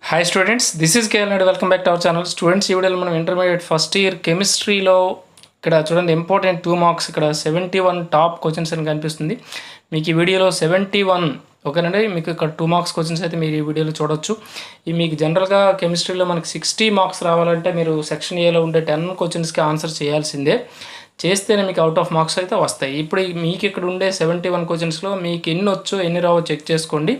Hi students, this is KL Naidu. Welcome back to our channel. Students, ఈ వీడియోలో మనం intermediate first year కెమిస్ట్రీలో ఇక్కడ చూడండి ఇంపార్టెంట్ 2 మార్క్స్ ఇక్కడ 71 టాప్ క్వశ్చన్స్ అని కనిపిస్తుంది. మీకు ఈ వీడియోలో 71 ఓకేనండి. మీకు ఇక్కడ 2 మార్క్స్ క్వశ్చన్స్ అయితే మీరు ఈ వీడియోలో చూడొచ్చు. ఈ మీకు జనరల్గా కెమిస్ట్రీలో మనకి 60 మార్క్స్ రావాలంటే మీరు సెక్షన్ ఏలో ఉండే 10 క్వశ్చన్స్కి ఆన్సర్ చేయాల్సిందే. చేస్తేనే మీకు అవుట్ ఆఫ్ మార్క్స్ అయితే వస్తాయి. ఇప్పుడు మీకు ఇక్కడ ఉండే 71 క్వశ్చన్స్లో మీకు ఎన్ని వచ్చో ఎన్ని రావో చెక్ చేసుకోండి.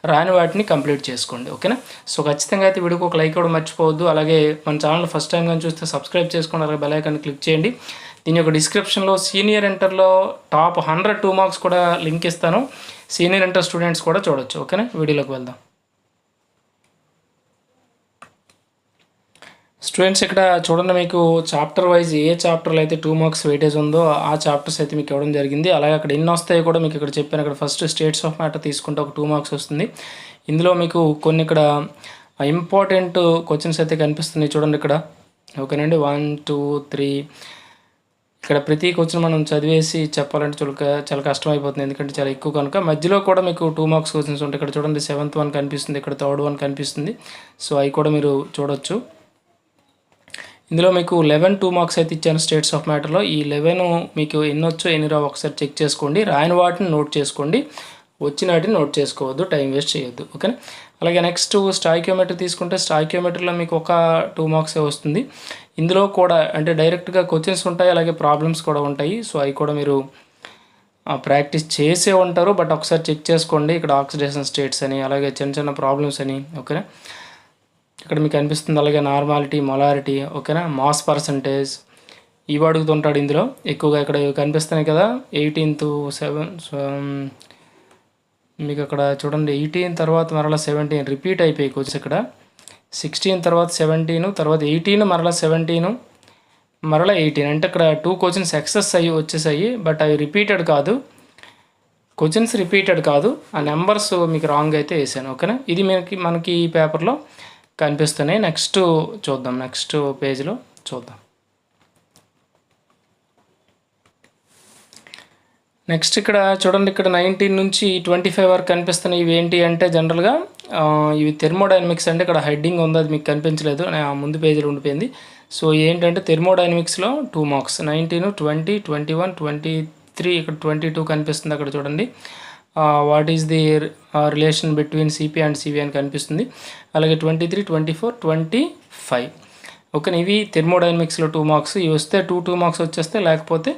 రాని వాటిని కంప్లీట్ చేసుకోండి. ఓకేనా? సో ఖచ్చితంగా అయితే వీడియోకి ఒక లైక్ ఇవ్వడం మర్చిపోవద్దు. అలాగే మన ఛానల్ ఫస్ట్ టైం కానీ చూస్తే సబ్స్క్రైబ్ చేసుకోండి. అలాగే బెల్ ఐకాన్ క్లిక్ చేయండి. దీని యొక్క డిస్క్రిప్షన్లో సీనియర్ ఇంటర్లో టాప్ 100 2 మార్క్స్ కూడా లింక్ ఇస్తాను. సీనియర్ ఇంటర్ స్టూడెంట్స్ కూడా చూడొచ్చు. ఓకేనా? వీడియోలోకి వెళ్దాం. స్టూడెంట్స్, ఇక్కడ చూడండి మీకు చాప్టర్ వైజ్ ఏ చాప్టర్లో అయితే 2 మార్క్స్ వెయిటేజ్ ఉందో ఆ చాప్టర్స్ అయితే మీకు ఇవ్వడం జరిగింది. అలాగే అక్కడ ఎన్ని వస్తాయో కూడా మీకు ఇక్కడ చెప్పాను. ఇక్కడ ఫస్ట్ స్టేట్స్ ఆఫ్ మ్యాటర్ తీసుకుంటే ఒక 2 మార్క్స్ వస్తుంది. ఇందులో మీకు కొన్ని ఇక్కడ ఇంపార్టెంట్ క్వశ్చన్స్ అయితే కనిపిస్తున్నాయి. చూడండి ఇక్కడ. ఓకేనండి, 1 2 3 ఇక్కడ ప్రతి క్వశ్చన్ మనం చదివేసి చెప్పాలంటే చాలా కష్టమైపోతుంది, ఎందుకంటే చాలా ఎక్కువ కనుక. మధ్యలో కూడా మీకు 2 మార్క్స్ క్వశ్చన్స్ ఉంటాయి. ఇక్కడ చూడండి 7th 1 కనిపిస్తుంది, ఇక్కడ 3rd 1 కనిపిస్తుంది. సో అవి కూడా మీరు చూడొచ్చు. ఇందులో మీకు 11 2 మార్క్స్ అయితే ఇచ్చాను స్టేట్స్ ఆఫ్ మ్యాటర్లో. ఈ 11 మీకు ఎన్ని వచ్చో ఎన్ని రావు ఒకసారి చెక్ చేసుకోండి. రాని వాటిని నోట్ చేసుకోండి, వచ్చిన వాటిని నోట్ చేసుకోవద్దు, టైం వేస్ట్ చేయొద్దు. ఓకేనా? అలాగే నెక్స్ట్ స్టాయికియోమెట్రీ తీసుకుంటే స్టాయికియోమెట్రీలో మీకు ఒక 2 మార్క్సే వస్తుంది. ఇందులో కూడా అంటే డైరెక్ట్గా క్వశ్చన్స్ ఉంటాయి, అలాగే ప్రాబ్లమ్స్ కూడా ఉంటాయి. సో అవి కూడా మీరు ప్రాక్టీస్ చేసే ఉంటారు, బట్ ఒకసారి చెక్ చేసుకోండి. ఇక్కడ ఆక్సిడేషన్ స్టేట్స్ అని, అలాగే చిన్న చిన్న ప్రాబ్లమ్స్ అని. ఓకేనా? ఇక్కడ మీకు అనిపిస్తుంది. అలాగే నార్మాలిటీ, మొలారిటీ, ఓకేనా, మాస్ పర్సంటేజ్ ఇవి అడుగుతుంటాడు ఇందులో ఎక్కువగా. ఇక్కడ కనిపిస్తున్నాయి కదా 18th 7 మీకు అక్కడ చూడండి 18 తర్వాత మరలా 17 రిపీట్ అయిపోయి క్వశ్చన్స్. ఇక్కడ 16 తర్వాత 17 తర్వాత 18 మరలా 17 మరలా 18 అంటే ఇక్కడ 2 క్వశ్చన్స్ ఎక్సెస్ అయ్యి వచ్చేసాయి, బట్ అవి రిపీటెడ్ కాదు. క్వశ్చన్స్ రిపీటెడ్ కాదు, ఆ నెంబర్స్ మీకు రాంగ్ అయితే వేసాను. ఓకేనా? ఇది మనకి ఈ పేపర్లో కనిపిస్తున్నాయి. నెక్స్ట్ చూద్దాం, నెక్స్ట్ పేజ్లో చూద్దాం. నెక్స్ట్ ఇక్కడ చూడండి, ఇక్కడ 19 నుంచి 25 వరకు కనిపిస్తున్నాయి. ఇవి ఏంటి అంటే జనరల్గా ఇవి థెర్మోడైనమిక్స్. అంటే ఇక్కడ హెడ్డింగ్ ఉంది, అది మీకు కనిపించలేదు, ముందు పేజీలో ఉండిపోయింది. సో ఏంటంటే థెర్మోడైనమిక్స్లో 2 మార్క్స్ 19 20 21 23 ఇక్కడ 22 కనిపిస్తుంది. అక్కడ చూడండి what is the relation between CP and CV అని కనిపిస్తుంది. అలాగే 23 24 25. ఓకే, ఇవి థెర్మోడైనమిక్స్లో 2 మార్క్స్. ఇవి వస్తే 2 మార్క్స్ వచ్చేస్తే, లేకపోతే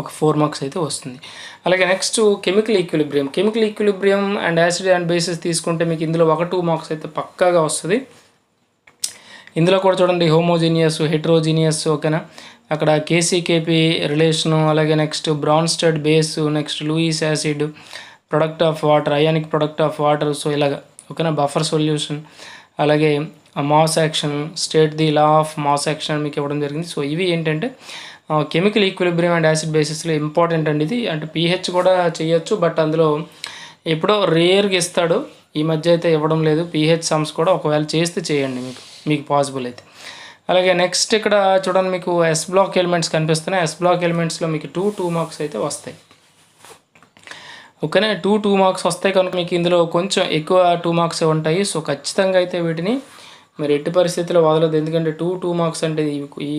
ఒక 4 మార్క్స్ అయితే వస్తుంది. అలాగే next chemical equilibrium and acid and basis తీసుకుంటే మీకు ఇందులో 2 మార్క్స్ అయితే పక్కాగా వస్తుంది. ఇందులో కూడా చూడండి హోమోజీనియస్, హెట్రోజీనియస్. ఓకేనా? అక్కడ కేసీకేపీ రిలేషను, అలాగే next Bronsted base, next Lewis acid, product of water, ionic product of water. So ఇలాగ. ఓకేనా? బఫర్ సొల్యూషన్, అలాగే mass action, state the law of mass action మీకు ఇవ్వడం జరిగింది. సో ఇవి ఏంటంటే కెమికల్ ఈక్విలిబ్రియం అండ్ యాసిడ్ బేసిస్లో ఇంపార్టెంట్ అండి ఇది. అంటే పీహెచ్ కూడా చేయొచ్చు, బట్ అందులో ఎప్పుడో రేర్గా ఇస్తాడు. ఈ మధ్య అయితే ఇవ్వడం లేదు. పీహెచ్ సమ్స్ కూడా ఒకవేళ చేస్తే చేయండి మీకు పాసిబుల్ అయితే. అలాగే నెక్స్ట్ ఇక్కడ చూడండి మీకు ఎస్ బ్లాక్ ఎలిమెంట్స్ కనిపిస్తున్నాయి. ఎస్ బ్లాక్ ఎలిమెంట్స్లో మీకు 2 మార్క్స్ అయితే వస్తాయి. ఓకేనా? 2 మార్క్స్ వస్తాయి కనుక మీకు ఇందులో కొంచెం ఎక్కువ 2 మార్క్స్ ఉంటాయి. సో ఖచ్చితంగా అయితే వీటిని మీరు ఎట్టి పరిస్థితిలో వదలదు, ఎందుకంటే 2 మార్క్స్ అంటే ఈ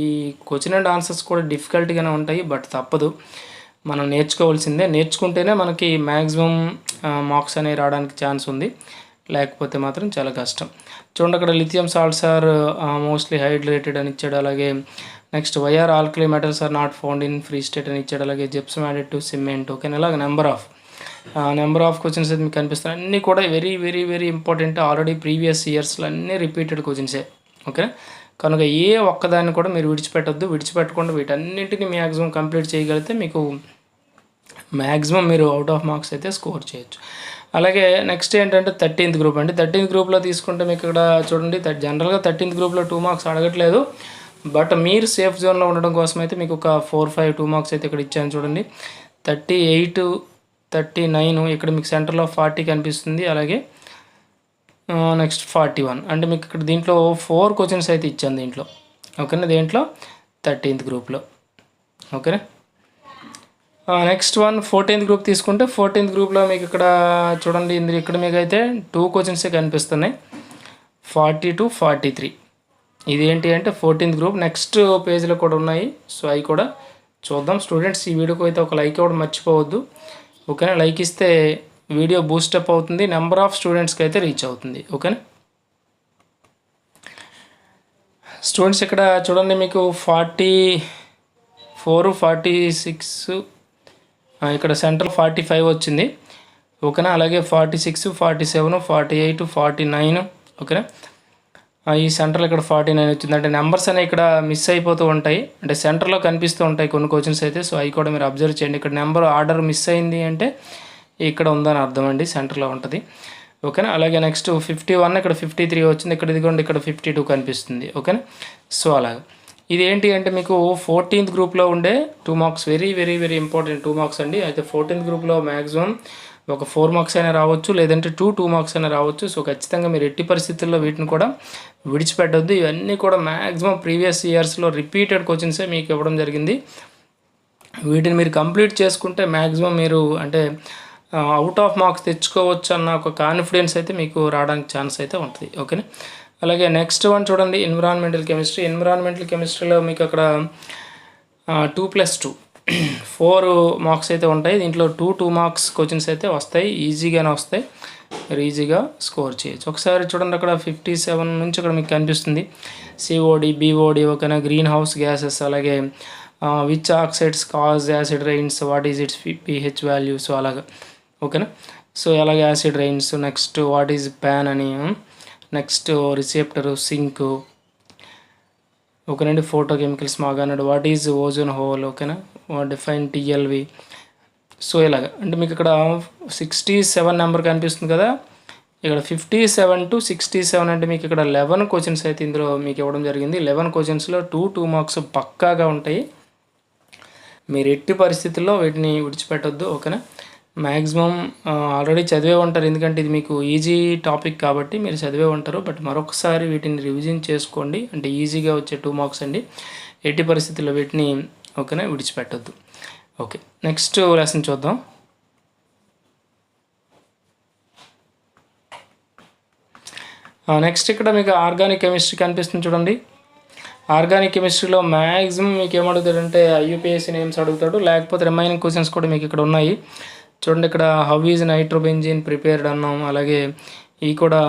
క్వశ్చన్ అండ్ ఆన్సర్స్ కూడా డిఫికల్ట్గానే ఉంటాయి, బట్ తప్పదు, మనం నేర్చుకోవాల్సిందే. నేర్చుకుంటేనే మనకి మ్యాక్సిమం మార్క్స్ అనేవి రావడానికి ఛాన్స్ ఉంది, లేకపోతే మాత్రం చాలా కష్టం. చూడండి అక్కడ lithium salts are mostly hydrated అని ఇచ్చాడు. అలాగే next why are alkali metals are not found in free state అని ఇచ్చాడు. అలాగే gypsum added to cement. Okay, అలాగే నెంబర్ ఆఫ్ క్వశ్చన్స్ అయితే మీకు కనిపిస్తాయి. అన్నీ కూడా very very very important. Already previous ఇయర్స్లో అన్నీ రిపీటెడ్ క్వశ్చన్సే. ఓకే, కనుక ఏ ఒక్కదాన్ని కూడా మీరు విడిచిపెట్టకుండా వీటన్నింటినీ మ్యాక్సిమం కంప్లీట్ చేయగలిగితే మీకు మ్యాక్సిమం మీరు అవుట్ ఆఫ్ మార్క్స్ అయితే స్కోర్ చేయొచ్చు. అలాగే నెక్స్ట్ ఏంటంటే 13th గ్రూప్ అండి. 13th గ్రూప్లో తీసుకుంటే మీకు ఇక్కడ చూడండి, జనరల్గా 13th గ్రూప్లో 2 మార్క్స్ అడగట్లేదు, బట్ మీరు సేఫ్ జోన్లో ఉండడం కోసం అయితే మీకు ఒక 4-5 2 మార్క్స్ అయితే ఇక్కడ ఇచ్చాను. చూడండి 38 39 ఇక్కడ మీకు సెంటర్లో 40 కనిపిస్తుంది. అలాగే నెక్స్ట్ 41 అంటే మీకు ఇక్కడ దీంట్లో 4 క్వశ్చన్స్ అయితే ఇచ్చాను దీంట్లో. ఓకేనా? దేంట్లో 13th గ్రూప్లో. ఓకేనా? నెక్స్ట్ 14th గ్రూప్ తీసుకుంటే 14th గ్రూప్లో మీకు ఇక్కడ చూడండి ఇక్కడ మీకు అయితే 2 క్వశ్చన్సే కనిపిస్తున్నాయి. 40 to 43. ఇది ఏంటి అంటే 14th గ్రూప్. నెక్స్ట్ పేజ్లో కూడా ఉన్నాయి. సో అవి కూడా చూద్దాం. స్టూడెంట్స్ ఈ వీడియోకి అయితే ఒక లైక్ ఇవ్వడం మర్చిపోవద్దు. ఓకేనా, లైక్ ఇస్తే వీడియో బూస్టప్ అవుతుంది, నెంబర్ ఆఫ్ స్టూడెంట్స్కి అయితే రీచ్ అవుతుంది. ఓకేనా స్టూడెంట్స్, ఇక్కడ చూడండి మీకు 44, 46, ఇక్కడ సెంట్రల్ 45 వచ్చింది. ఓకేనా, అలాగే 46, 47, 48, 49. ఓకేనా, ఈ సెంటర్లో ఇక్కడ 49 వచ్చింది. అంటే నెంబర్స్ అనేవి ఇక్కడ మిస్ అయిపోతూ ఉంటాయి, అంటే సెంటర్లో కనిపిస్తూ ఉంటాయి కొన్ని క్వశ్చన్స్ అయితే. సో అవి కూడా మీరు అబ్జర్వ్ చేయండి. ఇక్కడ నెంబర్ ఆర్డర్ మిస్ అయింది అంటే ఇక్కడ ఉందని అర్థం అండి, సెంటర్లో ఉంటుంది. ఓకేనా, అలాగే నెక్స్ట్ 51, ఇక్కడ 53 వచ్చింది. ఇక్కడ ఇదిగోండి, ఇక్కడ 52 కనిపిస్తుంది. ఓకేనా, సో అలాగే ఇది ఏంటి అంటే మీకు 14th గ్రూప్లో ఉండే 2 marks, very very very important 2 marks అండి. అయితే 14th గ్రూప్లో మ్యాక్సిమం ఒక 4 మార్క్స్ అయినా రావచ్చు, లేదంటే 2 మార్క్స్ అయినా రావచ్చు. సో ఖచ్చితంగా మీరు ఎట్టి పరిస్థితుల్లో వీటిని కూడా విడిచిపెట్టొద్దు. ఇవన్నీ కూడా మ్యాక్సిమం ప్రీవియస్ ఇయర్స్లో రిపీటెడ్ క్వశ్చన్సే మీకు ఇవ్వడం జరిగింది. వీటిని మీరు కంప్లీట్ చేసుకుంటే మ్యాక్సిమం మీరు అంటే అవుట్ ఆఫ్ మార్క్స్ తెచ్చుకోవచ్చు అన్న ఒక కాన్ఫిడెన్స్ అయితే మీకు రావడానికి ఛాన్స్ అయితే ఉంటుంది. ఓకేనా, అలాగే నెక్స్ట్ వన్ చూడండి, ఎన్విరాన్మెంటల్ కెమిస్ట్రీ. ఎన్విరాన్మెంటల్ కెమిస్ట్రీలో మీకు అక్కడ 2+2 4 మార్క్స్ అయితే ఉంటాయి. దీంట్లో 2 మార్క్స్ క్వశ్చన్స్ అయితే వస్తాయి, ఈజీగానే వస్తాయి, మీరు ఈజీగా స్కోర్ చేయొచ్చు. ఒకసారి చూడండి, అక్కడ 57 నుంచి అక్కడ మీకు కనిపిస్తుంది సిఓడి, బిఓడి. ఓకేనా, గ్రీన్ హౌస్ గ్యాసెస్, అలాగే which oxides cause acid rains, what is its pH value. So అలాగా ఓకేనా, సో అలాగే acid rains. Next what is PAN అని, నెక్స్ట్ రిసెప్టర్ సింక్. ఓకేనండి, ఫోటో కెమికల్స్ మాగానాడు, వాట్ ఈజ్ ఓజోన్ హోల్. ఓకేనా, define TLV. So ఇలాగ అంటే మీకు ఇక్కడ 67 నెంబర్ కనిపిస్తుంది కదా, ఇక్కడ 57 to 67 అంటే మీకు ఇక్కడ 11 క్వశ్చన్స్ అయితే ఇందులో మీకు ఇవ్వడం జరిగింది. 11 క్వశ్చన్స్లో 2 మార్క్స్ పక్కాగా ఉంటాయి. మీరు ఎట్టి పరిస్థితుల్లో వీటిని విడిచిపెట్టొద్దు. ఓకేనా, మ్యాక్సిమం ఆల్రెడీ చదివే ఉంటారు, ఎందుకంటే ఇది మీకు ఈజీ టాపిక్ కాబట్టి మీరు చదివే ఉంటారు. బట్ మరొకసారి వీటిని రివిజన్ చేసుకోండి, అంటే ఈజీగా వచ్చే 2 మార్క్స్ అండి. ఎట్టి పరిస్థితుల్లో వీటిని ఓకేనా విడిచిపెట్టొద్దు. ఓకే, నెక్స్ట్ లెసన్ చూద్దాం. నెక్స్ట్ ఇక్కడ మీకు ఆర్గానిక్ కెమిస్ట్రీ కనిపిస్తుంది చూడండి. ఆర్గానిక్ కెమిస్ట్రీలో మ్యాక్సిమం మీకు ఏమడుగుతాడంటే IUPAC నేమ్స్ అడుగుతాడు, లేకపోతే రిమైనింగ్ క్వశ్చన్స్ కూడా మీకు ఇక్కడ ఉన్నాయి చూడండి. ఇక్కడ హౌ ఈజ్ నైట్రోబెంజిన్ ప్రిపేర్డ్ అన్నాం. అలాగే ఈ కూడా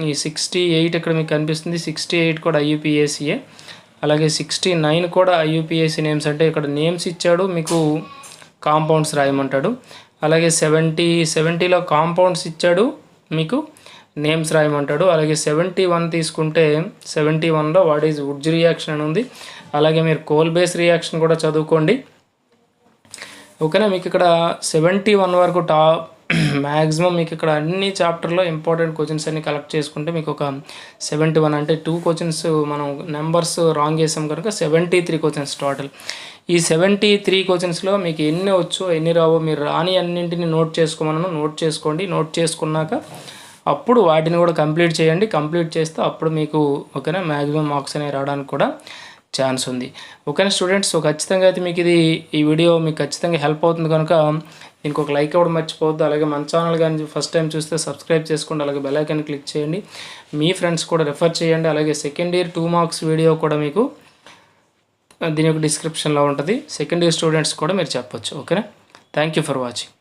ఈ 68 ఇక్కడ మీకు కనిపిస్తుంది, 68 కూడా IUPACయే. అలాగే 69 కూడా IUPAC నేమ్స్, అంటే ఇక్కడ నేమ్స్ ఇచ్చాడు, మీకు కాంపౌండ్స్ రాయమంటాడు. అలాగే 70లో కాంపౌండ్స్ ఇచ్చాడు, మీకు నేమ్స్ రాయమంటాడు. అలాగే 71 తీసుకుంటే 71లో వాట్ ఈజ్ వుడ్జ్ రియాక్షన్ అని ఉంది. అలాగే మీరు కోల్ బేస్ రియాక్షన్ కూడా చదువుకోండి. ఓకేనా, మీకు ఇక్కడ 71 వరకు మ్యాక్సిమం మీకు ఇక్కడ అన్ని చాప్టర్లో ఇంపార్టెంట్ క్వశ్చన్స్ అన్ని కలెక్ట్ చేసుకుంటే మీకు ఒక 71, అంటే 2 క్వశ్చన్స్ మనం నెంబర్స్ రాంగ్ చేసాం కనుక 73 క్వశ్చన్స్ టోటల్. ఈ 73 క్వశ్చన్స్లో మీకు ఎన్ని వచ్చో ఎన్ని రావో మీరు రాని అన్నింటిని నోట్ చేసుకోమన్నాను, నోట్ చేసుకోండి. నోట్ చేసుకున్నాక అప్పుడు వాటిని కూడా కంప్లీట్ చేయండి. కంప్లీట్ చేస్తే అప్పుడు మీకు ఓకేనా మ్యాక్సిమం మార్క్స్ అనేవి రావడానికి కూడా ఛాన్స్ ఉంది. ఓకేనా స్టూడెంట్స్, సో ఖచ్చితంగా అయితే మీకు ఈ వీడియో మీకు ఖచ్చితంగా హెల్ప్ అవుతుంది కనుక దీనికి ఒక లైక్ ఇవ్వడం మర్చిపోవద్దు. అలాగే మన ఛానల్ కానీ ఫస్ట్ టైం చూస్తే సబ్స్క్రైబ్ చేసుకోండి. అలాగే బెల్ ఐకాన్ క్లిక్ చేయండి, మీ ఫ్రెండ్స్ కూడా రెఫర్ చేయండి. అలాగే సెకండ్ ఇయర్ 2 మార్క్స్ వీడియో కూడా మీకు దీని యొక్క డిస్క్రిప్షన్లో ఉంటుంది. సెకండ్ ఇయర్ స్టూడెంట్స్ కూడా మీరు చెప్పొచ్చు. ఓకేనా, థ్యాంక్ యూ ఫర్ వాచింగ్.